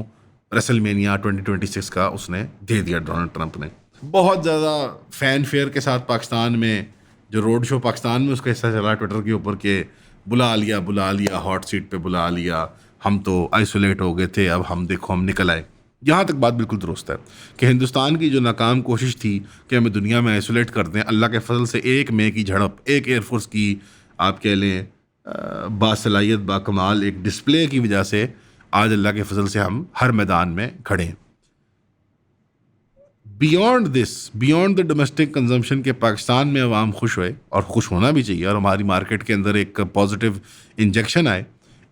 रेसलमेनिया 2026 का उसने दे दिया डोनाल्ड ट्रंप ने। बहुत ज़्यादा फैन फेयर के साथ पाकिस्तान में जो रोड शो पाकिस्तान में उसका हिस्सा चला ट्विटर के ऊपर के बुला लिया हॉट सीट पे बुला लिया, हम तो आइसोलेट हो गए थे, अब हम देखो हम निकल आए। यहाँ तक बात बिल्कुल दुरुस्त है कि हिंदुस्तान की जो नाकाम कोशिश थी कि हमें दुनिया में आइसोलेट कर दें, अल्लाह के फजल से एक मे की झड़प, एक एयरफोर्स की आप कह लें बासलाहियत बाकमाल एक डिस्प्ले की वजह से आज अल्लाह के फजल से हम हर मैदान में खड़े हैं। Beyond this, beyond the domestic consumption के पाकिस्तान में अवाम खुश हुए, और खुश होना भी चाहिए, और हमारी मार्केट के अंदर एक पॉजिटिव इंजेक्शन आए।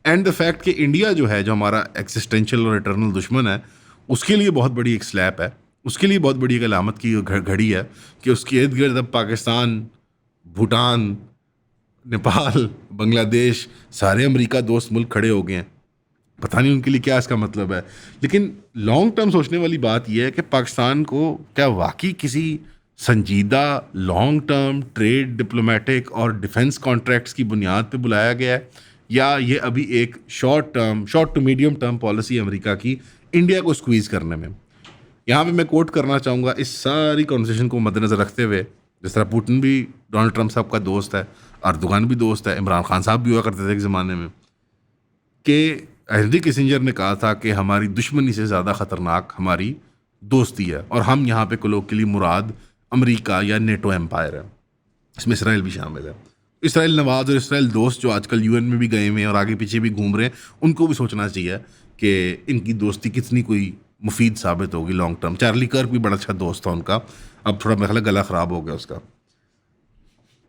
एंड द फैक्ट कि इंडिया जो है, जो हमारा एक्सिस्टेंशियल और इटर्नल दुश्मन है, उसके लिए बहुत बड़ी एक स्लैप है, उसके लिए बहुत बड़ी एक अलामत की घड़ी है कि उसके इर्द गिर्द अब पाकिस्तान, भूटान, नेपाल, बांग्लादेश, सारे अमेरिका दोस्त मुल्क खड़े हो गए हैं। पता नहीं उनके लिए क्या इसका मतलब है, लेकिन लॉन्ग टर्म सोचने वाली बात यह है कि पाकिस्तान को क्या वाकई किसी संजीदा लॉन्ग टर्म ट्रेड, डिप्लोमेटिक और डिफेंस कॉन्ट्रैक्ट्स की बुनियाद पे बुलाया गया है, या ये अभी एक short to medium term policy America की इंडिया को स्क्वीज़ करने में। यहाँ पे मैं कोट करना चाहूँगा इस सारी कॉन्वर्सेशन को मद्देनज़र रखते हुए, जिस तरह पुतिन भी डोनाल्ड ट्रंप साहब का दोस्त है, अर्दोगान भी दोस्त है, इमरान खान साहब भी हुआ करते थे एक ज़माने में, कि हेनरी किसिंजर ने कहा था कि हमारी दुश्मनी से ज़्यादा ख़तरनाक हमारी दोस्ती है, और हम यहाँ पे कोलोकियली मुराद अमेरिका या नेटो एम्पायर है, इसमें इसराइल भी शामिल है। इसराइल नवाज और इसराइल दोस्त जो आजकल यूएन में भी गए हुए हैं और आगे पीछे भी घूम रहे हैं, उनको भी सोचना चाहिए कि इनकी दोस्ती कितनी कोई मुफीद साबित होगी लॉन्ग टर्म। चार्ली कर्क भी बड़ा अच्छा दोस्त था उनका, अब थोड़ा मेरा ख्याल है गला ख़राब हो गया उसका।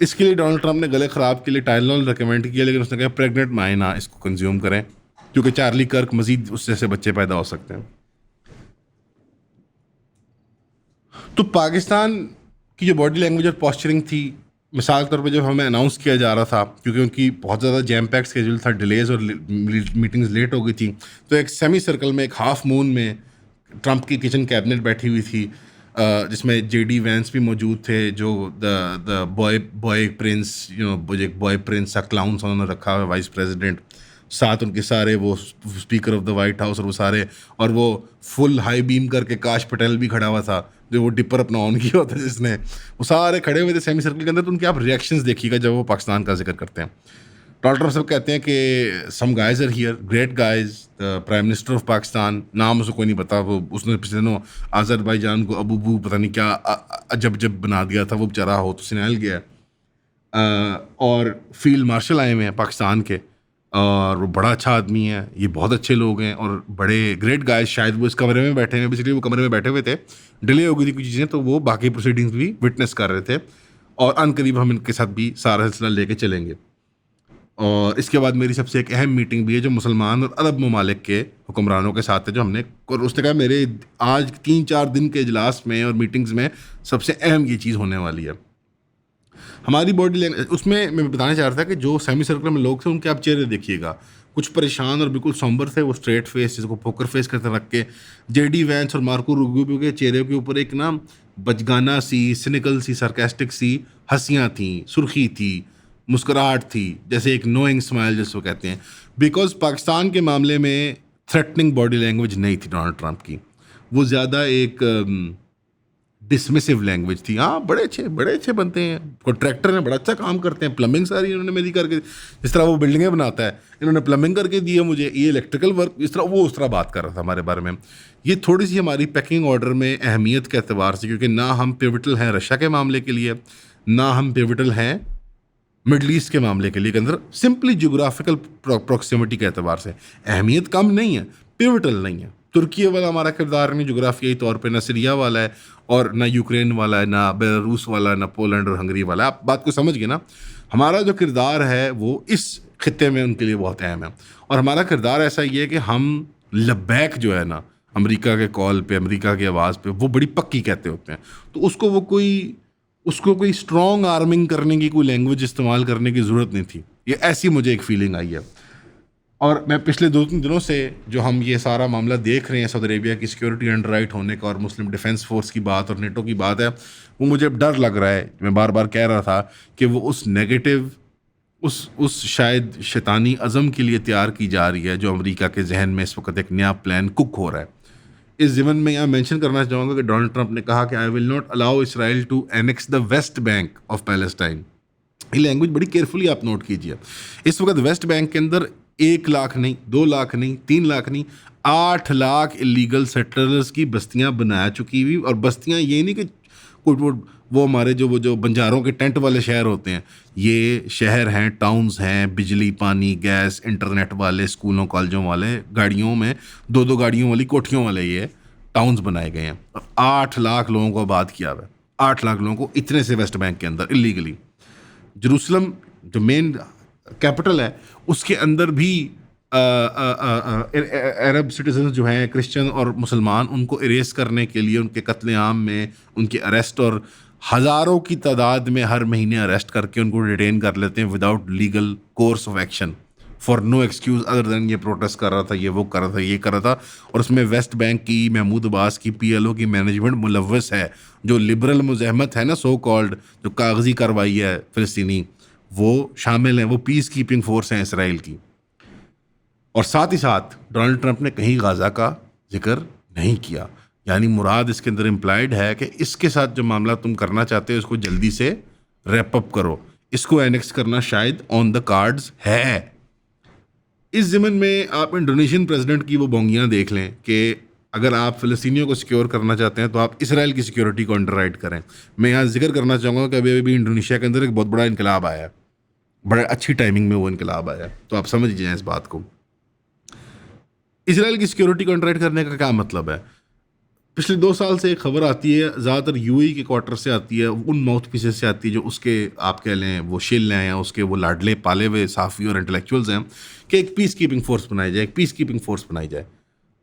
इसके लिए डोनाल्ड ट्रंप ने गले ख़राब के लिए टाइलेनॉल रिकमेंड किया, लेकिन उसने कहा प्रेग्नेंट माए ना इसको कंज्यूम करें, क्योंकि चार्ली कर्क मजीद उस जैसे बच्चे पैदा हो सकते हैं। तो पाकिस्तान की जो बॉडी लैंग्वेज और पॉस्चरिंग थी, मिसाल के तौर पे जब हमें अनाउंस किया जा रहा था, क्योंकि उनकी बहुत ज़्यादा जैम पैक्ड स्केड्यूल था, डिलेज और मीटिंग्स लेट हो गई थी, तो एक सेमी सर्कल में, एक हाफ मून में ट्रंप की किचन कैबिनेट बैठी हुई थी, जिसमें जेडी वैंस भी मौजूद थे, जो द बॉय प्रिंस, एक बॉय प्रिंस सा क्लाउन सा उन्होंने रखा हुआ है वाइस प्रेसिडेंट, साथ उनके सारे वो speaker of the white house और वो सारे, और वो फुल हाई बीम करके काश पटेल भी खड़ा हुआ था, जो वो डिपर अपना ऑन किया होता है जिसने, वो सारे खड़े हुए थे सेमी सर्कल के अंदर। तो उनके आप रिएक्शंस देखिएगा जब वो पाकिस्तान का जिक्र करते हैं। डोनाल्ड ट्रंप साहब कहते हैं कि some guys are here, great guys, the prime minister of Pakistan, नाम उसको कोई नहीं पता, वो उसने पिछले दिनों आज़रबाईजान को अबू पता नहीं क्या अजब जब बना दिया था, वो बेचारा हो तो सिनाल गया। और फील्ड मार्शल आए हुए हैं पाकिस्तान के, और वो बड़ा अच्छा आदमी है, ये बहुत अच्छे लोग हैं और बड़े ग्रेट गाइज। शायद वो इस कमरे में बैठे हैं, बेसिकली वो कमरे में बैठे हुए थे, डिले हो गई थी कुछ चीज़ें, तो वो बाकी प्रोसीडिंग्स भी विटनेस कर रहे थे, और अनकरीब हम इनके साथ भी सारा सिलसिला लेके चलेंगे। और इसके बाद मेरी सबसे एक अहम मीटिंग भी है, जो मुसलमान और अरब ममालिक के हुक्मरानों के साथ है, जो हमने, और उसने कहा मेरे आज 3-4 दिन के इजलास में और मीटिंग्स में सबसे अहम ये चीज़ होने वाली है। हमारी बॉडी लैंग्वेज, उसमें मैं बताना चाह रहा था कि जो सेमी सर्कल में लोग थे उनके आप चेहरे देखिएगा, कुछ परेशान और बिल्कुल सॉम्बर थे, वो स्ट्रेट फेस, जिसको पोकर फेस करते रख के, जेडी वैंस और मार्को रूबियो के चेहरे के ऊपर एक ना बचगाना सी, सिनिकल सी, सरकास्टिक सी हंसियाँ थी, सुर्खी थी, मुस्कुराहट थी, जैसे एक नोइंग स्माइल जिसको कहते हैं, बिकॉज पाकिस्तान के मामले में थ्रेटनिंग बॉडी लैंग्वेज नहीं थी डोनाल्ड ट्रंप की, वो ज़्यादा एक डिसमिसिव लैंग्वेज थी। हाँ, बड़े अच्छे बनते हैं, कॉन्ट्रैक्टर हैं, बड़ा अच्छा काम करते हैं, प्लम्बिंग सारी इन्होंने मेरी करके, जिस तरह वो बिल्डिंगें बनाता है, इन्होंने प्लम्बिंग करके दी है मुझे, ये इलेक्ट्रिकल वर्क, इस तरह वो उस तरह बात कर रहा था हमारे बारे में। ये थोड़ी सी हमारी पैकिंग ऑर्डर में अहमियत के अतबार से, क्योंकि ना हम पिवटल हैं रशिया के मामले के लिए, ना हम पिवटल हैं मिडल ईस्ट के मामले के लिए के अंदर, सिंपली जियोग्राफिकल प्रॉक्सिमिटी के अतबार से अहमियत कम नहीं है, पिवटल नहीं है। तुर्की वाला हमारा किरदार नहीं जोग्राफियाई तौर पे, ना सीरिया वाला है और ना यूक्रेन वाला है, ना बेलारूस वाला है, ना पोलैंड और हंगरी वाला है। आप बात को समझ गए ना? हमारा जो किरदार है वो इस खित्ते में उनके लिए बहुत अहम है, और हमारा किरदार ऐसा ही है कि हम लब्बैक जो है ना, अमेरिका के कॉल पे, अमेरिका की आवाज़ पे, वो बड़ी पक्की कहते होते हैं। तो उसको कोई स्ट्रॉन्ग आर्मिंग करने की, कोई लैंग्वेज इस्तेमाल करने की ज़रूरत नहीं थी। ये ऐसी मुझे एक फीलिंग आई है। और मैं पिछले 2-3 दिनों से जो हम ये सारा मामला देख रहे हैं, सऊदी अरेबिया की सिक्योरिटी अंडर राइट होने का और मुस्लिम डिफेंस फोर्स की बात और नेटो की बात है, वो मुझे अब डर लग रहा है। मैं बार बार कह रहा था कि वो उस नेगेटिव, उस शायद शैतानी अज़म के लिए तैयार की जा रही है, जो अमेरिका के जहन में इस वक्त एक नया प्लान कुक हो रहा है। इस ज़िमन में यहाँ मेंशन करना चाहूँगा कि डोनाल्ड ट्रंप ने कहा कि I will not allow Israel to annex the West Bank of Palestine. ये लैंग्वेज बड़ी केयरफुली आप नोट कीजिए। इस वक्त वेस्ट बैंक के अंदर 1 लाख नहीं, 2 लाख नहीं, 3 लाख नहीं, 8 लाख इलीगल सेटलर्स की बस्तियां बना चुकी हुई। और बस्तियां ये नहीं कि वो हमारे जो बंजारों के टेंट वाले शहर होते हैं, ये शहर हैं, टाउन्स हैं, बिजली, पानी, गैस, इंटरनेट वाले, स्कूलों कॉलेजों वाले, गाड़ियों में 2-2 गाड़ियों वाली कोठियों वाले ये टाउन्स बनाए गए हैं। 8 लाख लोगों को आबाद किया हुआ है, 8 लाख लोगों को इतने से वेस्ट बैंक के अंदर इलीगली। जेरूसलम जो मेन कैपिटल है, उसके अंदर भी अरब सिटीजन जो हैं, क्रिश्चियन और मुसलमान, उनको इरेज करने के लिए उनके कत्लेआम में उनके अरेस्ट, और हज़ारों की तादाद में हर महीने अरेस्ट करके उनको डिटेन कर लेते हैं without legal course of action, for no excuse other than ये प्रोटेस्ट कर रहा था, ये वो कर रहा था, ये कर रहा था। और उसमें वेस्ट बैंक की, महमूद अब्बास की, PLO की मैनेजमेंट मुलव्वस है। जो लिबरल मुज़ाहमत है ना, सो कॉल्ड, जो कागजी कार्रवाई है फ़िलिस्तीनी, वो शामिल हैं, वो पीस कीपिंग फोर्स हैं इसराइल की। और साथ ही साथ डोनाल्ड ट्रंप ने कहीं गाज़ा का जिक्र नहीं किया। यानी मुराद इसके अंदर इम्प्लाइड है कि इसके साथ जो मामला तुम करना चाहते हो उसको जल्दी से रैप अप करो, इसको एनेक्स करना शायद ऑन द कार्ड्स है। इस ज़मन में आप इंडोनेशियन प्रेसिडेंट की वो बोंगियाँ देख लें कि अगर आप फ़िलिस्तीनियों को सिक्योर करना चाहते हैं तो आप इसराइल की सिक्योरिटी को अंडरराइट करें। मैं यहाँ जिक्र करना चाहूँगा कि अभी अभी इंडोनेशिया के अंदर एक बहुत बड़ा इनकलाब आया है, बड़े अच्छी टाइमिंग में वो इनकलाब आया, तो आप समझ लीजिए इस बात को। इसराइल की सिक्योरिटी को अंडरराइट करने का क्या मतलब है? पिछले 2 साल से एक खबर आती है, ज़्यादातर यूएई के क्वार्टर से आती है, उन माउथ पीसेस से आती है जो उसके आप कह लें वो शिल हैं या उसके वो लाडले पाले हुए साफ़ी और इंटेलेक्चुअल्स हैं, कि एक पीस कीपिंग फोर्स बनाई जाए, एक पीस कीपिंग फोर्स बनाई जाए।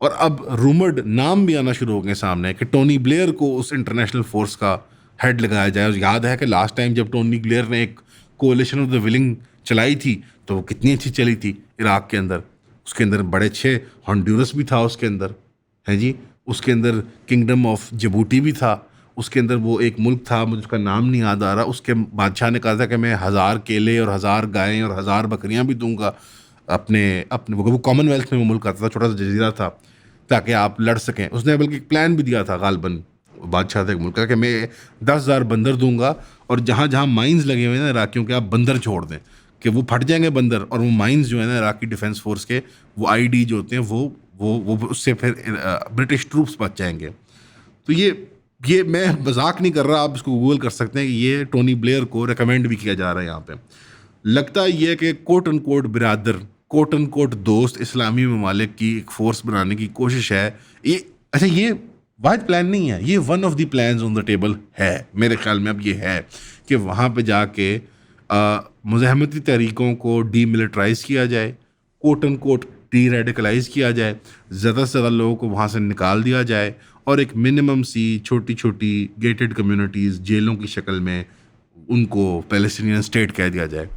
और अब रूमर्ड नाम भी आना शुरू हो गए सामने कि टोनी ब्लेयर को उस इंटरनेशनल फोर्स का हेड लगाया जाए। और याद है कि लास्ट टाइम जब टोनी ब्लेयर ने एक कोalition ऑफ द विलिंग चलाई थी तो वो कितनी अच्छी चली थी इराक के अंदर। उसके अंदर बड़े अच्छे हॉन्डुरस भी था, उसके अंदर है जी, उसके अंदर किंगडम ऑफ जिबूटी भी था, उसके अंदर वो एक मुल्क था, मुझे उसका नाम नहीं याद आ रहा, उसके बादशाह ने कहा था कि मैं 1000 केले और 1000 गायें और 1000 बकरियां भी दूंगा अपने अपने वो कॉमनवेल्थ में वो मुल्क आता था, छोटा सा जजीरा था, ताकि आप लड़ सकें। उसने बल्कि एक प्लान भी दिया था गालबन बादशाह थे मुल्क का कि मैं 10,000 बंदर दूंगा और जहाँ जहाँ माइंस लगे हुए हैं ना इराकियों के, आप बंदर छोड़ दें कि वो फट जाएंगे बंदर, और वो माइंस जो है ना इराकी डिफेंस फोर्स के वो आईडी जो होते हैं वो उससे फिर ब्रिटिश ट्रूप्स बच जाएंगे। तो ये मैं मजाक नहीं कर रहा, आप इसको गूगल कर सकते हैं कि ये टोनी ब्लेयर को रिकमेंड भी किया जा रहा है यहाँ पे। लगता ये है कि कोट एंड कोट बिरादर, कोट एंड कोट दोस्त इस्लामी ममालिक की एक फोर्स बनाने की कोशिश है ये। अच्छा, ये वाहिद प्लान नहीं है, ये one of the plans on the table है मेरे ख्याल में। अब ये है कि वहाँ पे जाके मुज़ाहमती तहरीकों को डीमिलिटराइज किया जाए, quote end quote deradicalize किया जाए, ज़्यादा से ज़्यादा लोगों को वहाँ से निकाल दिया जाए और एक मिनिमम सी छोटी छोटी गेटेड कम्युनिटीज़ जेलों की शक्ल में उनको पैलेस्टीनियन स्टेट कह दिया जाए।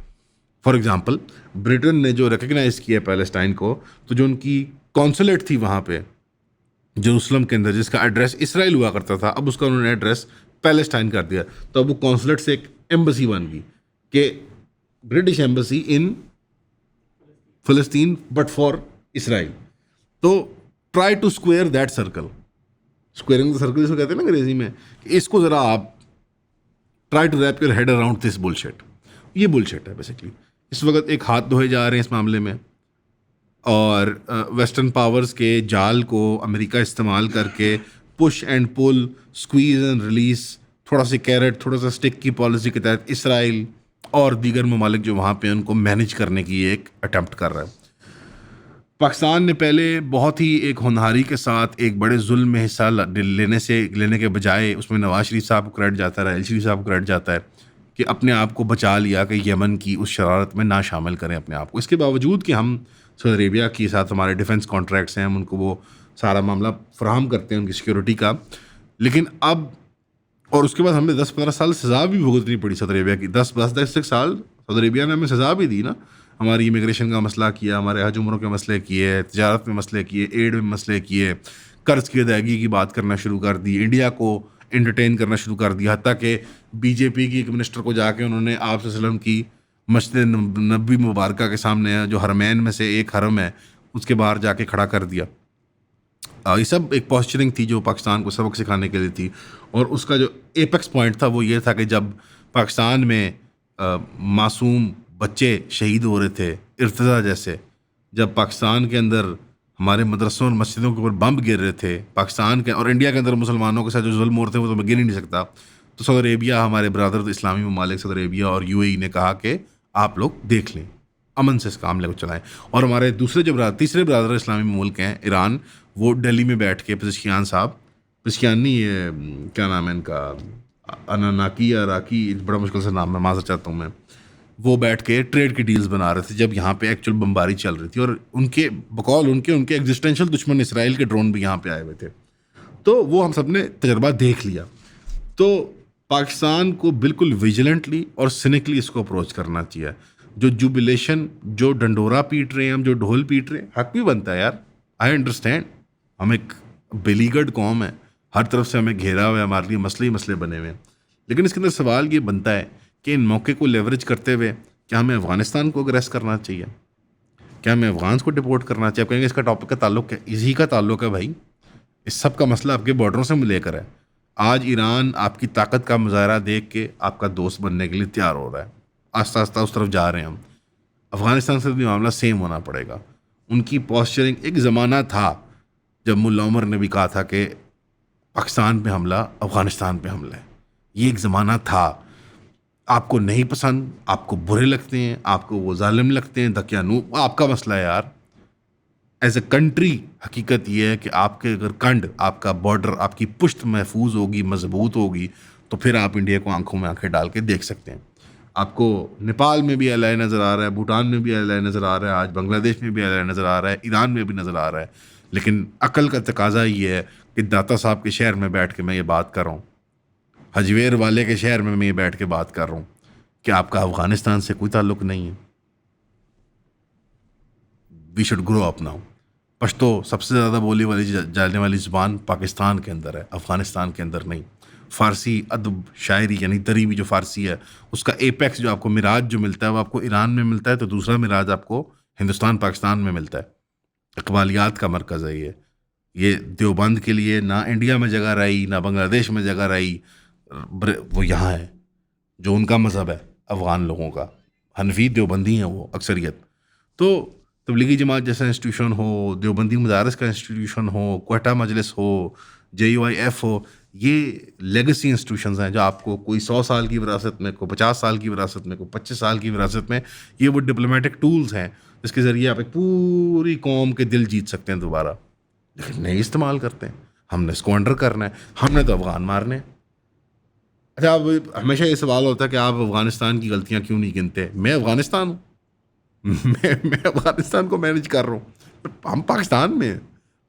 फॉर एग्ज़ाम्पल, ब्रिटेन ने जो रिकग्नाइज़ किया पैलेस्टाइन को, तो जो उनकी कॉन्सुलेट थी वहाँ पे जेरूसलम के अंदर, जिसका एड्रेस इसराइल हुआ करता था, अब उसका उन्होंने एड्रेस पैलेस्टाइन कर दिया। तो अब वो कॉन्सुलेट से एक एम्बेसी बन गई कि ब्रिटिश एम्बेसी इन फ़लस्तीन बट फॉर इसराइल। तो try to square that circle, squaring the circle जिसको कहते हैं ना अंग्रेजी में, इसको ज़रा आप try to wrap your head around this bullshit. ये बुलशिट है बेसिकली। इस वक्त एक हाथ धोए जा रहे हैं इस मामले में, और वेस्टर्न पावर्स के जाल को अमेरिका इस्तेमाल करके push and pull, squeeze and release, थोड़ा सा कैरेट थोड़ा सा स्टिक की पॉलिसी के तहत इसराइल और दीगर ममालिक जो वहाँ पे उनको मैनेज करने की एक अटैम्प्ट कर रहा है। पाकिस्तान ने पहले बहुत ही एक होनहारी के साथ एक बड़े जुल्म में हिस्सा लेने के बजाय उसमें नवाज शरीफ साहब को क्रेडिट जाता है, राहल शरीफ साहब को क्रेडिट जाता है कि अपने आप को बचा लिया कि यमन की उस शरारत में ना शामिल करें अपने आप को। इसके बावजूद कि हम सऊदी अरेबिया के साथ हमारे डिफेंस कॉन्ट्रैक्ट्स हैं, हम उनको वो सारा मामला फराहम करते हैं उनकी सिक्योरिटी का, लेकिन अब और उसके बाद हमें 10-15 साल सज़ा भी भुगतनी पड़ी सऊदी अरेबिया की। 10 साल सऊदी अरेबिया ने हमें सज़ा भी दी ना, हमारी इमिग्रेशन का मसला किया, हमारे हज उम्रों के मसले किए, तिजारत में मसले किए, एड में मसले किए, कर्ज़ की अदायगी की बात करना शुरू कर दी, इंडिया को एंटरटेन करना शुरू कर दिया, हत्ता कि बीजेपी की एक मिनिस्टर को जाके उन्होंने आप वसल्लम की मस्जिद नबी मुबारक के सामने जो हरमैन में से एक हरम है उसके बाहर जाके खड़ा कर दिया। ये सब एक पॉस्चरिंग थी जो पाकिस्तान को सबक सिखाने के लिए थी। और उसका जो एपेक्स पॉइंट था वो ये था कि जब पाकिस्तान में मासूम बच्चे शहीद हो रहे थे इर्तज़ा जैसे, जब पाकिस्तान के अंदर हमारे मदरसों और मस्जिदों के ऊपर बम गिर रहे थे पाकिस्तान के, और इंडिया के अंदर मुसलमानों के साथ जो जुल्म हो रहे थे वो तो मैं गिन ही नहीं सकता, तो सऊदी अरेबिया, हमारे ब्रदर इस्लामी ममालिक सऊदी अरेबिया और यूएई ने कहा कि आप लोग देख लें, अमन से इस काम लेकर चलाएं। और हमारे दूसरे जो तीसरे ब्रदर इस्लामी मुल्क हैं ईरान, वो दिल्ली में बैठ के पेज़ेश्कियान साहब, पेज़ेश्कियान नहीं, ये क्या नाम है इनका, अनानाकी या राकी, बड़ा मुश्किल से नाम है, माज़र चाहता हूँ मैं, वो बैठ के ट्रेड की डील्स बना रहे थे जब यहाँ पे एक्चुअल बमबारी चल रही थी। और उनके बकौल उनके एग्जिस्टेंशियल दुश्मन इसराइल के ड्रोन भी यहाँ पे आए हुए थे। तो वो हम सब ने तजर्बा देख लिया। तो पाकिस्तान को बिल्कुल विजिलेंटली और सिनिकली इसको अप्रोच करना चाहिए। जो जुबिलेशन, जो डंडोरा पीट रहे हैं हम, जो ढोल पीट रहे हैं, हक भी बनता है यार, आई अंडरस्टैंड, हम एक बेलीगर्ड कौम है, हर तरफ से हमें घेरा हुआ है, हमारे लिए मसले ही मसले बने हुए हैं। लेकिन इसके अंदर सवाल ये बनता है कि इन मौके को लेवरेज करते हुए क्या हमें अफ़गानिस्तान को अग्रेस करना चाहिए, क्या हमें अफगान को डिपोर्ट करना चाहिए? आप कहेंगे इसका टॉपिक का ताल्लुक है, इसी का ताल्लुक है भाई। इस सब का मसला आपके बॉर्डरों से लेकर है। आज ईरान आपकी ताकत का मुजाहरा देख के आपका दोस्त बनने के लिए तैयार हो रहा है। आस्ता आस्ता उस तरफ जा रहे हैं हम। अफ़गानिस्तान से भी मामला सेम होना पड़ेगा। उनकी पॉस्चरिंग, एक ज़माना था जब मुल्ला उमर ने भी कहा था कि पाकिस्तान पे हमला, अफ़गानिस्तान पे हमला है। ये एक ज़माना था। आपको नहीं पसंद, आपको बुरे लगते हैं, आपको वो जालिम लगते हैं, दकियानूब, आपका मसला है यार। एज ए कंट्री हकीकत ये है कि आपके अगर कंड, आपका बॉर्डर, आपकी पुश्त महफूज होगी, मजबूत होगी, तो फिर आप इंडिया को आंखों में आंखें डाल के देख सकते हैं। आपको नेपाल में भी एल नज़र आ रहा है, भूटान में भी एल नज़र आ रहा है, आज बांग्लादेश में भी एल नज़र आ रहा है, ईरान में भी नज़र आ रहा है। लेकिन अकल का तकाजा ये है कि दाता साहब के शहर में बैठ के मैं ये बात कर रहा हूँ, हजवेर वाले के शहर में मैं ये बैठ के बात कर रहा हूँ कि आपका अफ़गानिस्तान से कोई ताल्लुक़ नहीं है। We should grow up now. Pashto सबसे ज़्यादा बोली वाली जाने वाली ज़ुबान पाकिस्तान के अंदर है, अफ़गानिस्तान के अंदर नहीं। फ़ारसी अदब शायरी यानी दरी भी जो फ़ारसी है, उसका एपेक्स जो आपको मिराज जो मिलता है वो आपको ईरान में मिलता है, तो दूसरा मिराज आपको हिंदुस्तान पाकिस्तान में मिलता है। इक़बालियात का मरकज़ है ये देवबंद के लिए ना इंडिया में जगह रही, ना बांग्लादेश में जगह रही, वो यहाँ है। जो उनका मज़हब है अफ़गान लोगों का, हनफी देवबंदी हैं वो अक्सरियत। तो तबलीगी जमात जैसा इंस्टीट्यूशन हो, देवबंदी मदारस का इंस्टीट्यूशन हो, क्वेटा मजलिस हो, JUIF हो, ये लेगेसी इंस्टीट्यूशंस हैं जो आपको कोई 100 साल की विरासत में, कोई 50 साल की विरासत में, कोई 25 साल की विरासत में, ये वो डिप्लोमेटिक टूल्स हैं जिसके ज़रिए आप एक पूरी कौम के दिल जीत सकते हैं दोबारा। लेकिन नहीं इस्तेमाल करते हैं। हमने स्क्वांडर करना है, हमने तो अफ़गान मारने हैं। अच्छा, अब हमेशा ये सवाल होता है कि आप अफ़गानिस्तान की गलतियाँ क्यों नहीं गिनते? मैं अफ़गानिस्तान हूँ। मैं अफ़गानिस्तान को मैनेज कर रहा हूँ। हम पाकिस्तान में हैं।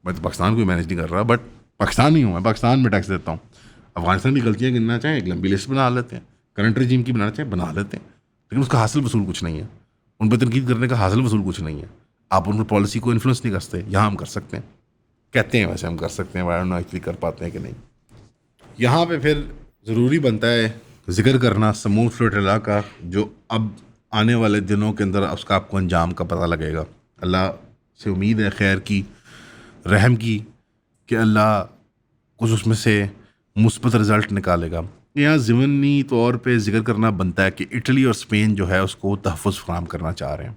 मैं तो पाकिस्तान को मैनेज नहीं कर रहा, बट पाकिस्तानी हूँ मैं, पाकिस्तान में टैक्स देता हूँ। अफ़गानिस्तान की गलतियाँ गिनना चाहें, एक लंबी लिस्ट बना लेते हैं। करंट रजीम की बनाना चाहें, बना लेते हैं। लेकिन उसका हासिल वसूल कुछ नहीं है। उन पर तनकीद करने का हासिल वसूल कुछ नहीं है। आप उन पर पॉलिसी को इन्फ्लुएंस नहीं कर सकते। यहाँ हम कर सकते हैं, कहते हैं वैसे हम कर सकते हैं, आई डोंट नो एक्चुअली कर पाते हैं कि नहीं। यहाँ पे फिर ज़रूरी बनता है ज़िक्र करना समूह फ्लोटिला का, जो अब आने वाले दिनों के अंदर उसका आपको अंजाम का पता लगेगा। अल्लाह से उम्मीद है खैर की, रहम की, कि अल्लाह कुछ उसमें से मुस्बत रिज़ल्ट निकालेगा। यहाँ ज़िमनी तौर पे ज़िक्र करना बनता है कि इटली और स्पेन जो है उसको तहफ़्फ़ुज़ फ़राहम करना चाह रहे हैं।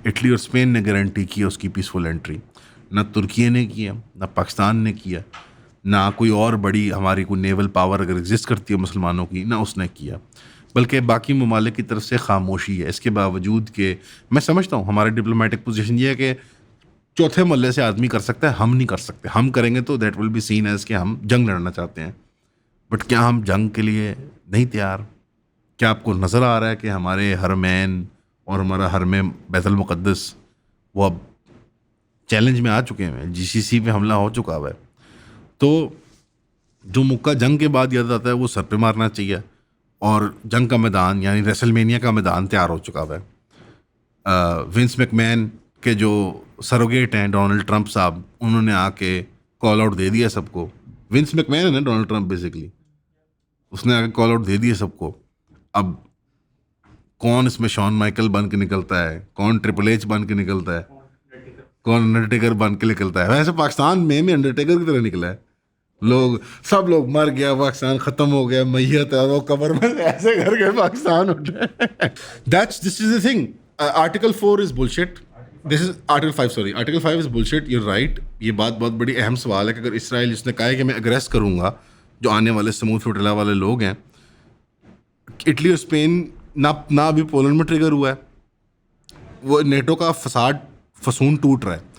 इटली और स्पेन ने गारंटी की है उसकी पीसफुल एंट्री। ना तुर्की ने किया, ना पाकिस्तान ने किया, ना कोई और बड़ी हमारी कोई नेवल पावर अगर एग्जिस्ट करती है मुसलमानों की, ना उसने किया, बल्कि बाकी ममालिक की तरफ से खामोशी है। इसके बावजूद कि मैं समझता हूँ हमारी डिप्लोमेटिक पोजीशन ये है कि चौथे मोहल्ले से आदमी कर सकता है, हम नहीं कर सकते। हम करेंगे तो that will be seen as कि हम जंग लड़ना चाहते हैं, बट क्या हम जंग के लिए नहीं तैयार? क्या आपको नज़र आ रहा है कि हमारे हरमैन और हमारा हरम बैतुल मुक़द्दस वो अब चैलेंज में आ चुके हैं? GCC पे हमला हो चुका है। तो जो मुक्का जंग के बाद याद आता है वो सर पे मारना चाहिए, और जंग का मैदान यानी रेसलमेनिया का मैदान तैयार हो चुका है। विंस मैकमैन के जो सरोगेट हैं डोनाल्ड ट्रंप साहब, उन्होंने आके कॉल आउट दे दिया सबको। विंस मैकमैन है ना डोनाल्ड ट्रंप, बेसिकली उसने आके कॉल आउट दे दिया सबको। अब कौन इसमें शॉन माइकल बन के निकलता है, कौन ट्रिपल एच बन के निकलता है, कौन अंडरटेकर बन के निकलता है? वैसे पाकिस्तान में भी अंडरटेकर की तरह निकला है। सब लोग मर गया, पाकिस्तान खत्म हो गया, मैयत है वो कब्र में, ऐसे करके पाकिस्तान उठा। This is the thing. Article 4 is bullshit. This is article 5 is bullshit. You right. ये बात बहुत बड़ी अहम सवाल है कि अगर इसराइल जिसने कहा है कि मैं अग्रेस करूंगा, जो आने वाले समूह फ्लोटिला वाले लोग हैं, इटली और स्पेन ना अभी पोलैंड में ट्रिगर हुआ है, वो नेटो का फसून टूट रहा है।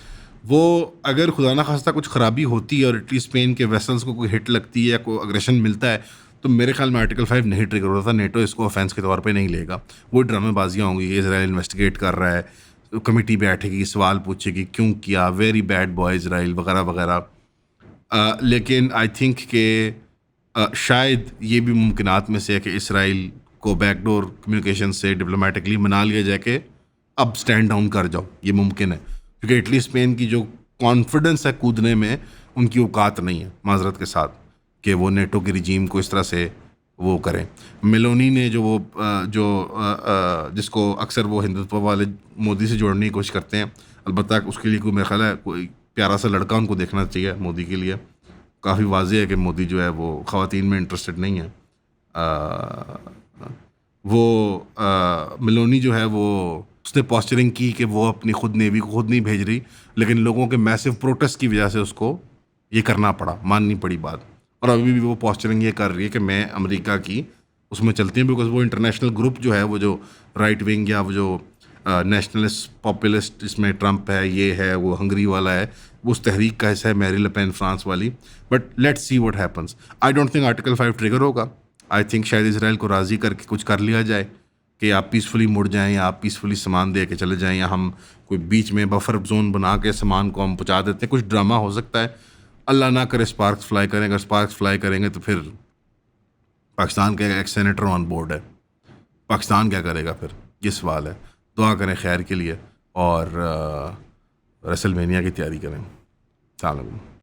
वो अगर खुदा ना खास्ता कुछ ख़राबी होती है और इटली स्पेन के वेसल्स को कोई हिट लगती है या कोई अग्रेशन मिलता है, तो मेरे ख्याल में आर्टिकल 5 नहीं ट्रिगर होता था। नेटो इसको ऑफेंस के तौर पे नहीं लेगा। वो ड्रामेबाजियाँ होंगी, इसराइल इन्वेस्टिगेट कर रहा है, कमेटी बैठेगी, सवाल पूछेगी क्यों किया, वेरी बैड बॉय इसराइल वगैरह वगैरह। लेकिन आई थिंक कि शायद ये भी मुमकिनात में से है कि इसराइल को बैकडोर कम्युनिकेशन से डिप्लोमेटिकली मना लिया जाए कि अब स्टैंड डाउन कर जाओ। ये मुमकिन है क्योंकि इटली स्पेन की जो कॉन्फिडेंस है कूदने में, उनकी औकात नहीं है माजरत के साथ कि वो नेटो की रिजीम को इस तरह से वो करें। मेलोनी ने जिसको अक्सर वो हिंदुत्व वाले मोदी से जोड़ने की कोशिश करते हैं, अलबत्ता उसके लिए कोई मेरा ख्याल है कोई प्यारा सा लड़का उनको देखना चाहिए मोदी के लिए। काफ़ी वाज़ेह है कि मोदी जो है वो ख़वातीन में इंटरेस्टेड नहीं है। मेलोनी जो है वो उसने पॉस्चरिंग की कि वो अपनी खुद नेवी को खुद नहीं भेज रही, लेकिन लोगों के मैसिव प्रोटेस्ट की वजह से उसको ये करना पड़ा, माननी पड़ी बात। और अभी भी वो पॉस्चरिंग ये कर रही है कि मैं अमेरिका की उसमें चलती हूँ, बिकॉज वो इंटरनेशनल ग्रुप जो है वो जो राइट विंग या वो जो नेशनलिस्ट पॉपुलिस्ट इसमें ट्रंप है, ये है, वो हंगरी वाला है, वो उस तहरीक का हिस्सा है, मैरी लपेन फ्रांस वाली। But let's see what happens. I don't think article 5 trigger होगा। आई थिंक शायद इसराइल को राज़ी करके कुछ कर लिया जाए कि आप पीसफुली मुड़ जाएं या आप पीसफुली सामान दे के चले जाएं, या हम कोई बीच में बफर जोन बना के सामान को हम पहुंचा देते हैं। कुछ ड्रामा हो सकता है, अल्लाह ना करे स्पार्क्स फ्लाई करें। अगर स्पार्क्स फ्लाई करेंगे तो फिर पाकिस्तान का एक सेनेटर ऑन बोर्ड है, पाकिस्तान क्या करेगा फिर, ये सवाल है। दुआ करें खैर के लिए और रेसलमेनिया की तैयारी करें। सलाम अलैकुम।